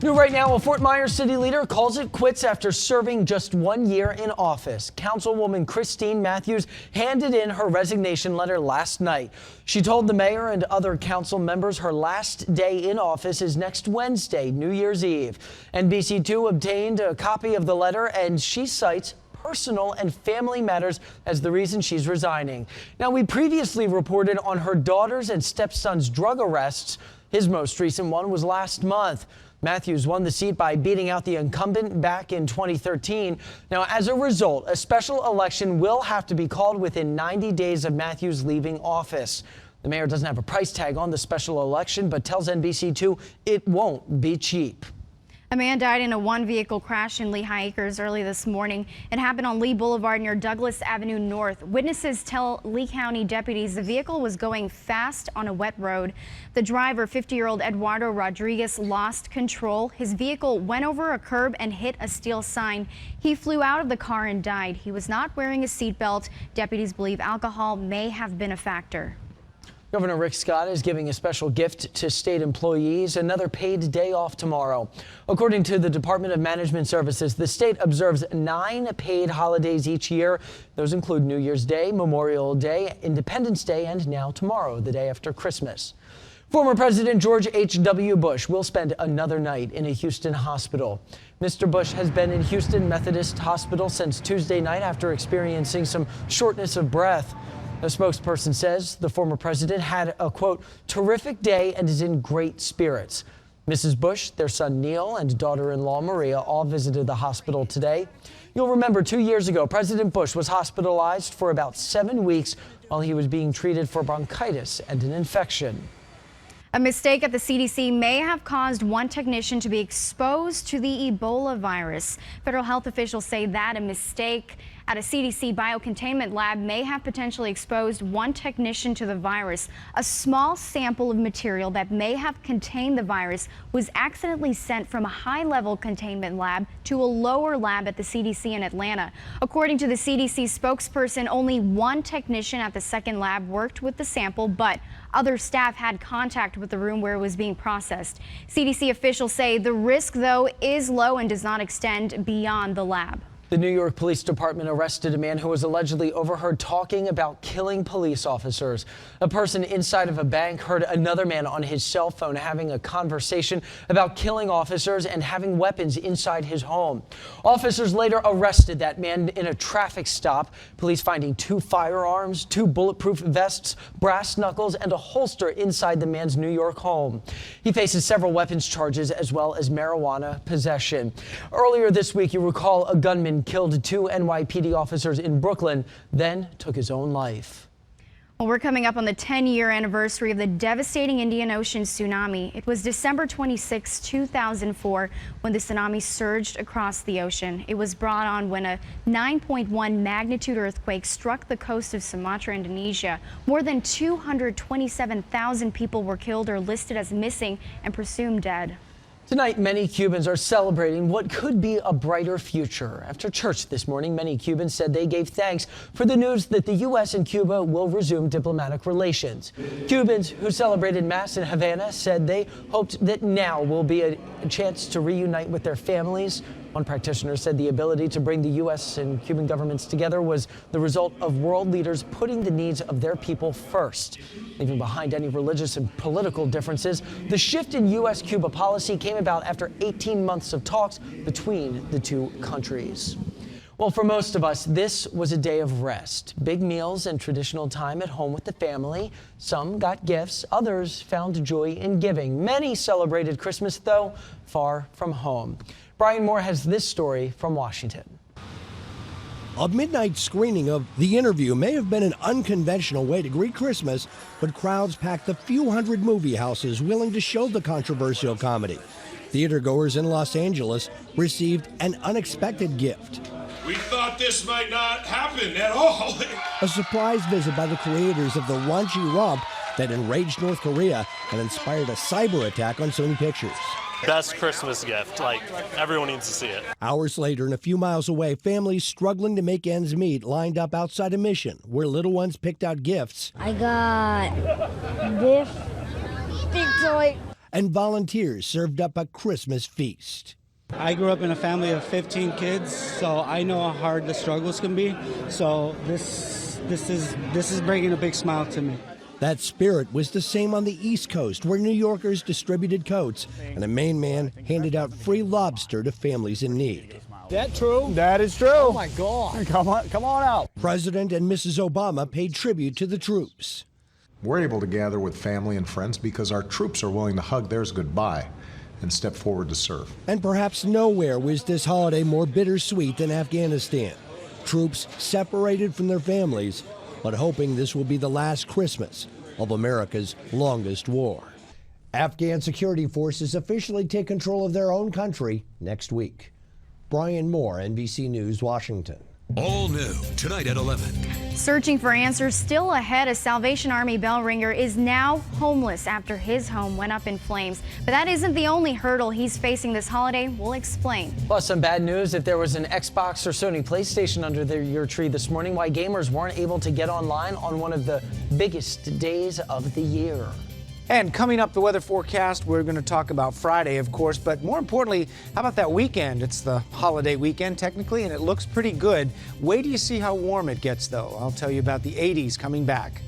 New right now, a Fort Myers city leader calls it quits after serving just 1 year in office. Councilwoman Christine Matthews handed in her resignation letter last night. She told the mayor and other council members her last day in office is next Wednesday, New Year's Eve. NBC2 obtained a copy of the letter, and she cites personal and family matters as the reason she's resigning. Now, we previously reported on her daughter's and stepson's drug arrests. His most recent one was last month. Matthews won the seat by beating out the incumbent back in 2013. Now, as a result, a special election will have to be called within 90 days of Matthews leaving office. The mayor doesn't have a price tag on the special election, but tells NBC2 it won't be cheap. A man died in a one-vehicle crash in Lehigh Acres early this morning. It happened on Lee Boulevard near Douglas Avenue North. Witnesses tell Lee County deputies the vehicle was going fast on a wet road. The driver, 50-year-old Eduardo Rodriguez, lost control. His vehicle went over a curb and hit a steel sign. He flew out of the car and died. He was not wearing a seatbelt. Deputies believe alcohol may have been a factor. Governor Rick Scott is giving a special gift to state employees, another paid day off tomorrow. According to the Department of Management Services, the state observes 9 paid holidays each year. Those include New Year's Day, Memorial Day, Independence Day, and now tomorrow, the day after Christmas. Former President George H.W. Bush will spend another night in a Houston hospital. Mr. Bush has been in Houston Methodist Hospital since Tuesday night after experiencing some shortness of breath. A spokesperson says the former president had a, quote, terrific day and is in great spirits. Mrs. Bush, their son Neil, and daughter-in-law Maria all visited the hospital today. You'll remember 2 years ago, President Bush was hospitalized for about 7 weeks while he was being treated for bronchitis and an infection. A mistake at the CDC may have caused one technician to be exposed to the Ebola virus. Federal health officials say that a mistake at a CDC biocontainment lab may have potentially exposed one technician to the virus. A small sample of material that may have contained the virus was accidentally sent from a high-level containment lab to a lower lab at the CDC in Atlanta. According to the CDC spokesperson, only one technician at the second lab worked with the sample, but other staff had contact with the room where it was being processed. CDC officials say the risk, though, is low and does not extend beyond the lab. The New York Police Department arrested a man who was allegedly overheard talking about killing police officers. A person inside of a bank heard another man on his cell phone having a conversation about killing officers and having weapons inside his home. Officers later arrested that man in a traffic stop. Police finding 2 firearms, 2 bulletproof vests, brass knuckles, and a holster inside the man's New York home. He faces several weapons charges as well as marijuana possession. Earlier this week, you recall a gunman killed 2 NYPD officers in Brooklyn, then took his own life. Well, we're coming up on the 10-year anniversary of the devastating Indian Ocean tsunami. It was December 26, 2004, when the tsunami surged across the ocean. It was brought on when a 9.1 magnitude earthquake struck the coast of Sumatra, Indonesia. More than 227,000 people were killed or listed as missing and presumed dead. Tonight, many Cubans are celebrating what could be a brighter future. After church this morning, many Cubans said they gave thanks for the news that the U.S. and Cuba will resume diplomatic relations. Cubans who celebrated Mass in Havana said they hoped that now will be a chance to reunite with their families. One practitioner said the ability to bring the U.S. and Cuban governments together was the result of world leaders putting the needs of their people first. Leaving behind any religious and political differences, the shift in U.S.-Cuba policy came about after 18 months of talks between the two countries. Well, for most of us, this was a day of rest. Big meals and traditional time at home with the family. Some got gifts, others found joy in giving. Many celebrated Christmas, though, far from home. Brian Moore has this story from Washington. A midnight screening of The Interview may have been an unconventional way to greet Christmas, but crowds packed the few hundred movie houses willing to show the controversial comedy. Theatergoers in Los Angeles received an unexpected gift. We thought this might not happen at all. A surprise visit by the creators of the raunchy romp that enraged North Korea and inspired a cyber attack on Sony Pictures. Best Christmas gift. Like, everyone needs to see it. Hours later, and a few miles away, families struggling to make ends meet lined up outside a Mission, where little ones picked out gifts. I got this big toy. and volunteers served up a Christmas feast. I grew up in a family of 15 kids, so I know how hard the struggles can be. So this is bringing a big smile to me. That spirit was the same on the East Coast, where New Yorkers distributed coats and a Maine man handed out free lobster to families in need. That true? That is true. Oh my God. Come on out. President and Mrs. Obama paid tribute to the troops. We're able to gather with family and friends because our troops are willing to hug theirs goodbye and step forward to serve. And perhaps nowhere was this holiday more bittersweet than Afghanistan. Troops separated from their families, but hoping this will be the last Christmas of America's longest war. Afghan security forces officially take control of their own country next week. Brian Moore, NBC News, Washington. All new tonight at 11. Searching for answers still ahead. A Salvation Army bell ringer is now homeless after his home went up in flames. But that isn't the only hurdle he's facing this holiday. We'll explain. Plus, some bad news if there was an Xbox or Sony PlayStation under your tree this morning. Why gamers weren't able to get online on one of the biggest days of the year. And coming up, the weather forecast, we're going to talk about Friday, of course, but more importantly, how about that weekend? It's the holiday weekend, technically, and it looks pretty good. Wait till you see how warm it gets, though. I'll tell you about the 80s coming back.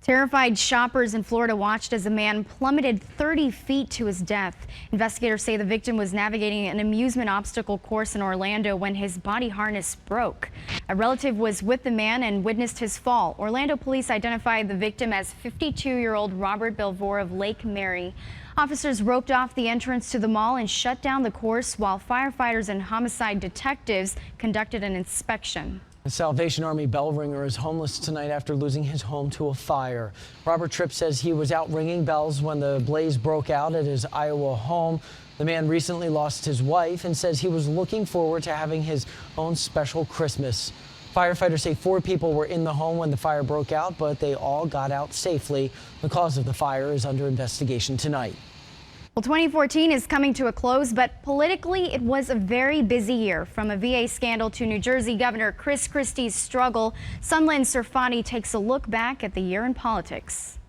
Terrified shoppers in Florida watched as a man plummeted 30 feet to his death. Investigators say the victim was navigating an amusement obstacle course in Orlando when his body harness broke. A relative was with the man and witnessed his fall. Orlando police identified the victim as 52-year-old Robert Belvoir of Lake Mary. Officers roped off the entrance to the mall and shut down the course while firefighters and homicide detectives conducted an inspection. The Salvation Army bell ringer is homeless tonight after losing his home to a fire. Robert Tripp says he was out ringing bells when the blaze broke out at his Iowa home. The man recently lost his wife and says he was looking forward to having his own special Christmas. Firefighters say 4 people were in the home when the fire broke out, but they all got out safely. The cause of the fire is under investigation tonight. Well, 2014 is coming to a close, but politically it was a very busy year. From a VA scandal to New Jersey Governor Chris Christie's struggle, Sunlen Serfati takes a look back at the year in politics.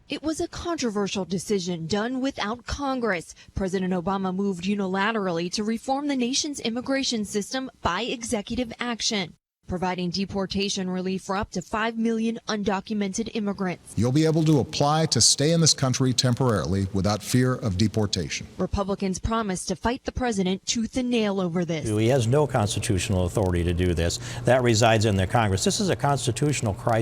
It was a controversial decision done without Congress. President Obama moved unilaterally to reform the nation's immigration system by executive action. providing deportation relief for up to 5 million undocumented immigrants. You'll be able to apply to stay in this country temporarily without fear of deportation. Republicans promise to fight the president tooth and nail over this. He has no constitutional authority to do this. That resides in the Congress. This is a constitutional crisis.